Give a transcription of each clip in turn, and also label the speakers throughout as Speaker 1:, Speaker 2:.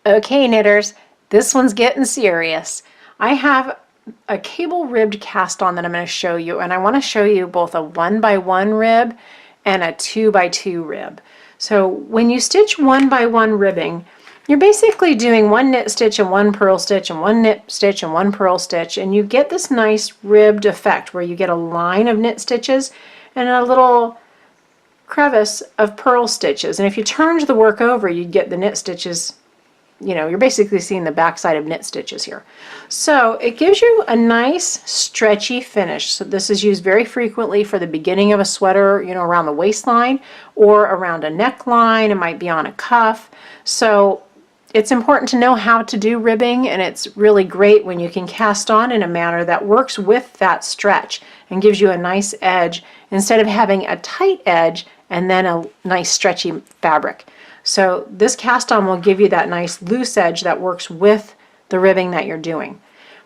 Speaker 1: Okay, knitters, this one's getting serious. I have a cable ribbed cast on that I'm going to show you, and I want to show you both a 1x1 rib and a 2x2 rib. So when you stitch 1x1 ribbing, you're basically doing one knit stitch and one purl stitch and one knit stitch and one purl stitch, and you get this nice ribbed effect where you get a line of knit stitches and a little crevice of purl stitches. And if you turned the work over, you'd get the knit stitches. You know, you're basically seeing the backside of knit stitches here. So it gives you a nice stretchy finish. So this is used very frequently for the beginning of a sweater, you know, around the waistline or around a neckline. It might be on a cuff. So it's important to know how to do ribbing, and it's really great when you can cast on in a manner that works with that stretch and gives you a nice edge instead of having a tight edge and then a nice stretchy fabric. So this cast on will give you that nice loose edge that works with the ribbing that you're doing.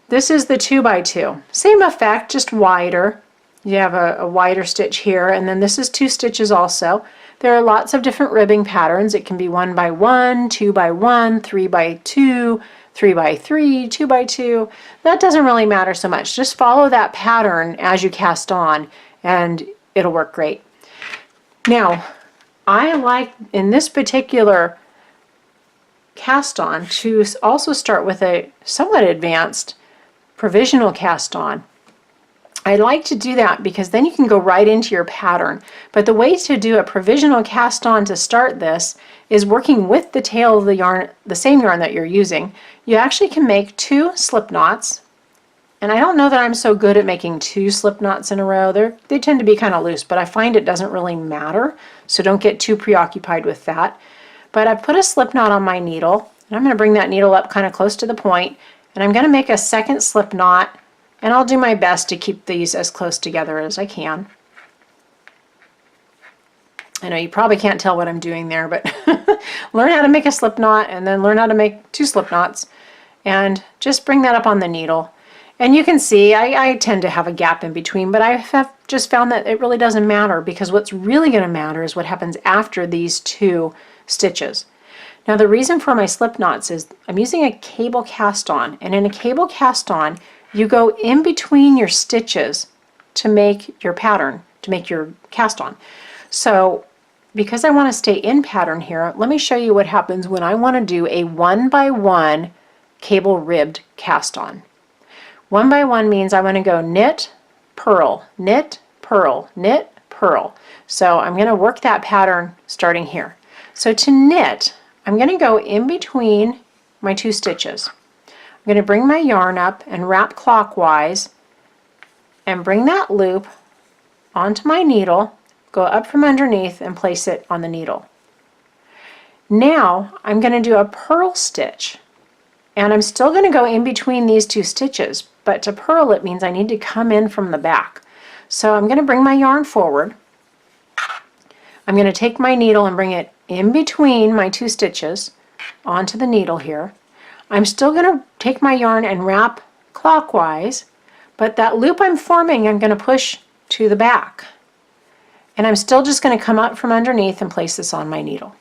Speaker 1: This is the 2x2. Same effect, just wider. You have a wider stitch here, and then this is 2 stitches also. There are lots of different ribbing patterns. It can be 1x1, 2x1, 3x2, 3x3, 2x2. That doesn't really matter so much. Just follow that pattern as you cast on and it'll work great. Now, I like in this particular cast on to also start with a somewhat advanced provisional cast on. I like to do that because then you can go right into your pattern. But the way to do a provisional cast on to start this is working with the tail of the yarn, the same yarn that you're using. You actually can make 2 slip knots. And I don't know that I'm so good at making 2 slip knots in a row. They tend to be kind of loose, but I find it doesn't really matter, so don't get too preoccupied with that. But I put a slip knot on my needle, and I'm going to bring that needle up kind of close to the point, and I'm going to make a second slip knot, and I'll do my best to keep these as close together as I can. I know you probably can't tell what I'm doing there, but learn how to make a slip knot and then learn how to make 2 slip knots, and just bring that up on the needle. And you can see I tend to have a gap in between, but I have just found that it really doesn't matter, because what's really going to matter is what happens after these 2 stitches. Now the reason for my slip knots is I'm using a cable cast on, and in a cable cast on you go in between your stitches to make your pattern, to make your cast on. So because I want to stay in pattern here, let me show you what happens when I want to do a 1x1 cable ribbed cast on. 1x1 means I want to go knit, purl, knit, purl, knit, purl. So I'm going to work that pattern starting here. So to knit, I'm going to go in between my 2 stitches. I'm going to bring my yarn up and wrap clockwise and bring that loop onto my needle, go up from underneath and place it on the needle. Now I'm going to do a purl stitch, and I'm still going to go in between these 2 stitches, but to purl it means I need to come in from the back. So I'm going to bring my yarn forward. I'm going to take my needle and bring it in between my 2 stitches onto the needle here. I'm still going to take my yarn and wrap clockwise, but that loop I'm forming I'm going to push to the back. And I'm still just going to come up from underneath and place this on my needle.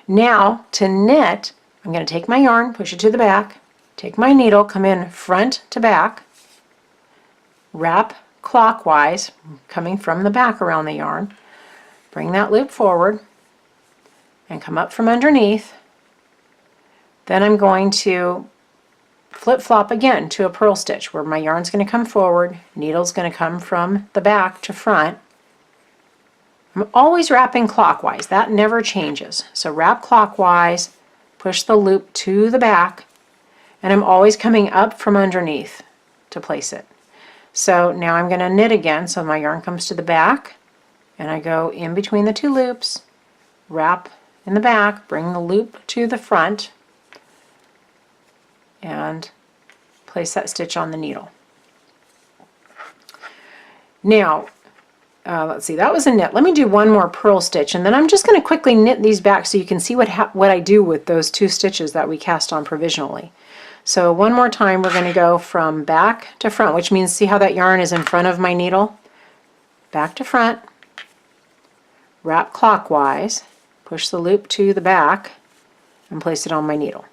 Speaker 1: Now to knit, I'm going to take my yarn, push it to the back, take my needle, come in front to back, wrap clockwise, coming from the back around the yarn, bring that loop forward, and come up from underneath. Then I'm going to flip-flop again to a purl stitch where my yarn's going to come forward, needle's going to come from the back to front. I'm always wrapping clockwise. That never changes. So wrap clockwise, push the loop to the back, and I'm always coming up from underneath to place it. So now I'm going to knit again, so my yarn comes to the back, and I go in between the 2 loops, wrap in the back, bring the loop to the front, and place that stitch on the needle. Now, let's see, that was a knit. Let me do one more purl stitch, and then I'm just going to quickly knit these back so you can see what I do with those 2 stitches that we cast on provisionally. So one more time, we're going to go from back to front, which means see how that yarn is in front of my needle? Back to front, wrap clockwise, push the loop to the back, and place it on my needle.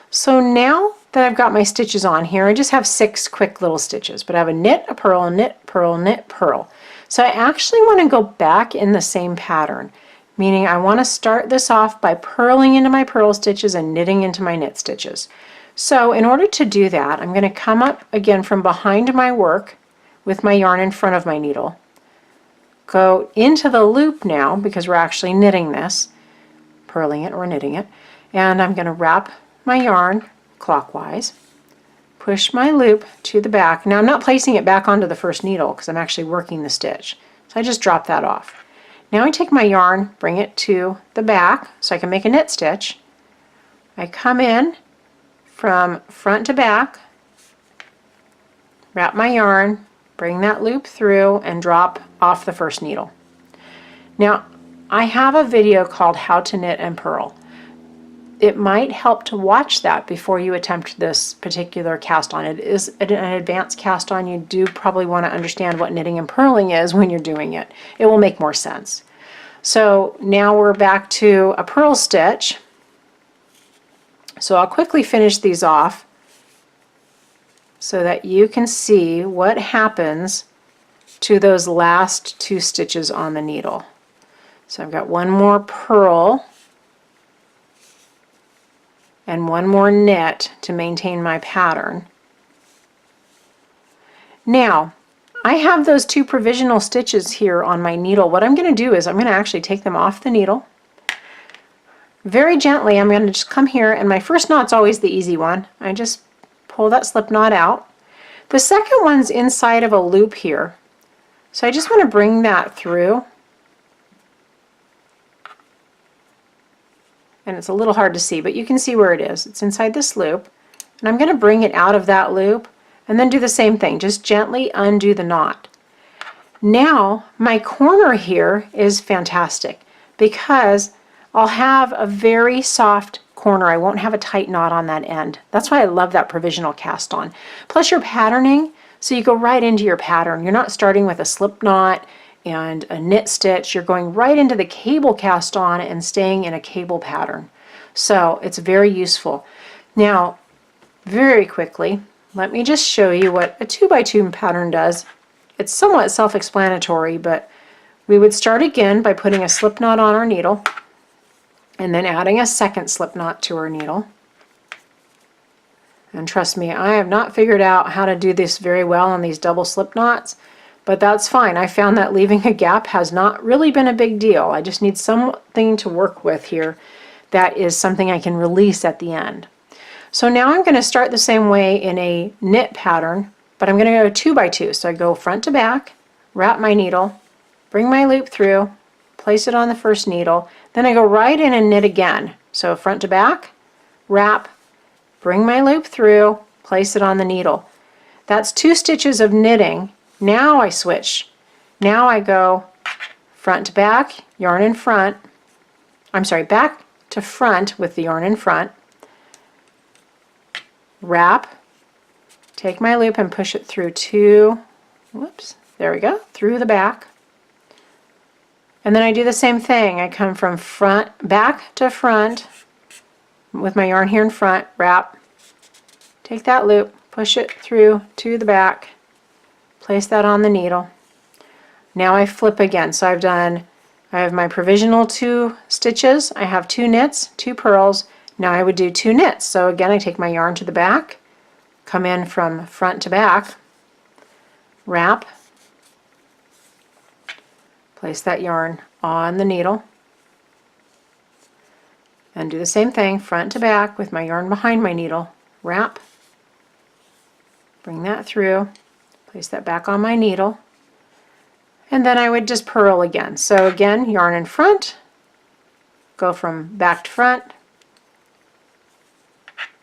Speaker 1: So now that I've got my stitches on here, I just have 6 quick little stitches, but I have a knit, a purl, a knit, purl, knit, purl. So I actually want to go back in the same pattern, meaning I want to start this off by purling into my purl stitches and knitting into my knit stitches. So in order to do that, I'm going to come up again from behind my work with my yarn in front of my needle, go into the loop now because we're actually knitting this, purling it or knitting it, and I'm going to wrap my yarn clockwise, push my loop to the back. Now I'm not placing it back onto the first needle because I'm actually working the stitch. So I just drop that off. Now I take my yarn, bring it to the back so I can make a knit stitch. I come in from front to back, wrap my yarn, bring that loop through, and drop off the first needle. Now I have a video called How to Knit and Purl. It might help to watch that before you attempt this particular cast on. It is an advanced cast on. You do probably want to understand what knitting and purling is when you're doing it. It will make more sense. So now we're back to a purl stitch. So I'll quickly finish these off so that you can see what happens to those last 2 stitches on the needle. So I've got one more purl and one more knit to maintain my pattern. Now, I have those 2 provisional stitches here on my needle. What I'm going to do is I'm going to actually take them off the needle. Very gently, I'm going to just come here, and my first knot's always the easy one. I just pull that slip knot out. The second one's inside of a loop here. So I just want to bring that through. And it's a little hard to see, but you can see where it is. It's inside this loop, and I'm going to bring it out of that loop and then do the same thing. Just gently undo the knot. Now my corner here is fantastic because I'll have a very soft corner. I won't have a tight knot on that end. That's why I love that provisional cast on. Plus you're patterning, so you go right into your pattern. You're not starting with a slip knot and a knit stitch. You're going right into the cable cast on and staying in a cable pattern. So it's very useful. Now, very quickly, let me just show you what a 2x2 pattern does. It's somewhat self-explanatory, but we would start again by putting a slip knot on our needle and then adding a second slip knot to our needle. And trust me, I have not figured out how to do this very well on these double slip knots. But that's fine. I found that leaving a gap has not really been a big deal. I just need something to work with here that is something I can release at the end. So now I'm going to start the same way in a knit pattern, but I'm going to go 2x2. So I go front to back, wrap my needle, bring my loop through, place it on the first needle, then I go right in and knit again. So front to back, wrap, bring my loop through, place it on the needle. That's 2 stitches of knitting. Now I switch. Now I go front to back, yarn in front. I'm sorry, back to front with the yarn in front. Wrap, take my loop and push it through 2, whoops, there we go, through the back. And then I do the same thing. I come from back to front with my yarn here in front, wrap, take that loop, push it through to the back, place that on the needle. Now I flip again. So I have my provisional 2 stitches, I have 2 knits, 2 purls. Now I would do 2 knits. So again, I take my yarn to the back, come in from front to back, wrap, place that yarn on the needle, and do the same thing, front to back with my yarn behind my needle, wrap, bring that through, place that back on my needle, and then I would just purl again. So again, yarn in front, go from back to front,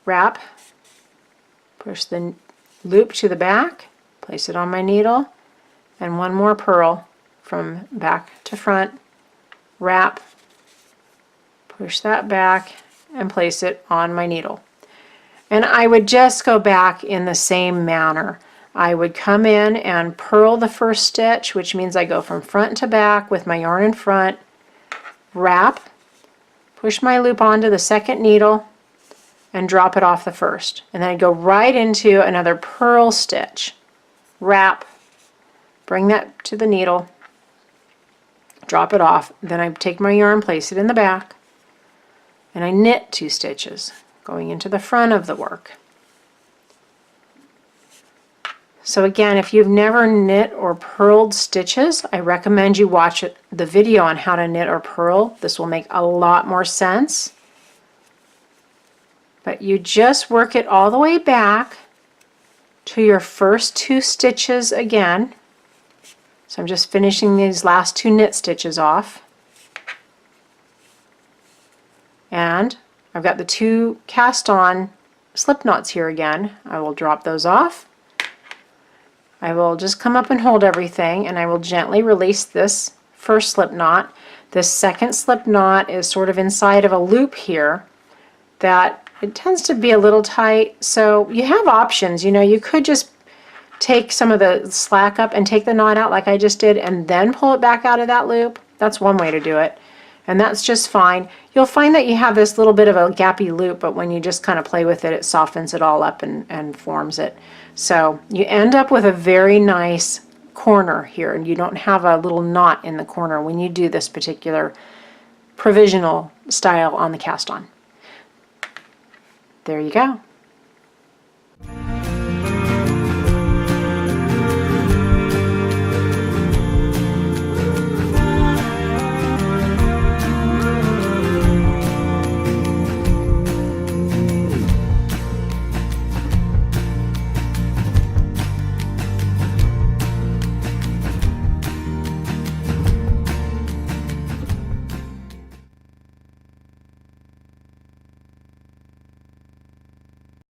Speaker 1: wrap, push the loop to the back, place it on my needle, and one more purl from back to front, wrap, push that back, and place it on my needle. And I would just go back in the same manner. I would come in and purl the first stitch, which means I go from front to back with my yarn in front, wrap, push my loop onto the second needle and drop it off the first. And then I go right into another purl stitch. Wrap, bring that to the needle, drop it off. Then I take my yarn, place it in the back, and I knit 2 stitches going into the front of the work. So again, if you've never knit or purled stitches, I recommend you watch the video on how to knit or purl. This will make a lot more sense. But you just work it all the way back to your first 2 stitches again. So I'm just finishing these last 2 knit stitches off. And I've got the 2 cast on slip knots here again. I will drop those off. I will just come up and hold everything, and I will gently release this first slip knot. This second slip knot is sort of inside of a loop here that it tends to be a little tight, so you have options. You know, you could just take some of the slack up and take the knot out like I just did and then pull it back out of that loop. That's one way to do it, and that's just fine. You'll find that you have this little bit of a gappy loop, but when you just kind of play with it, it softens it all up and forms it. So you end up with a very nice corner here, and you don't have a little knot in the corner when you do this particular provisional style on the cast on. There you go.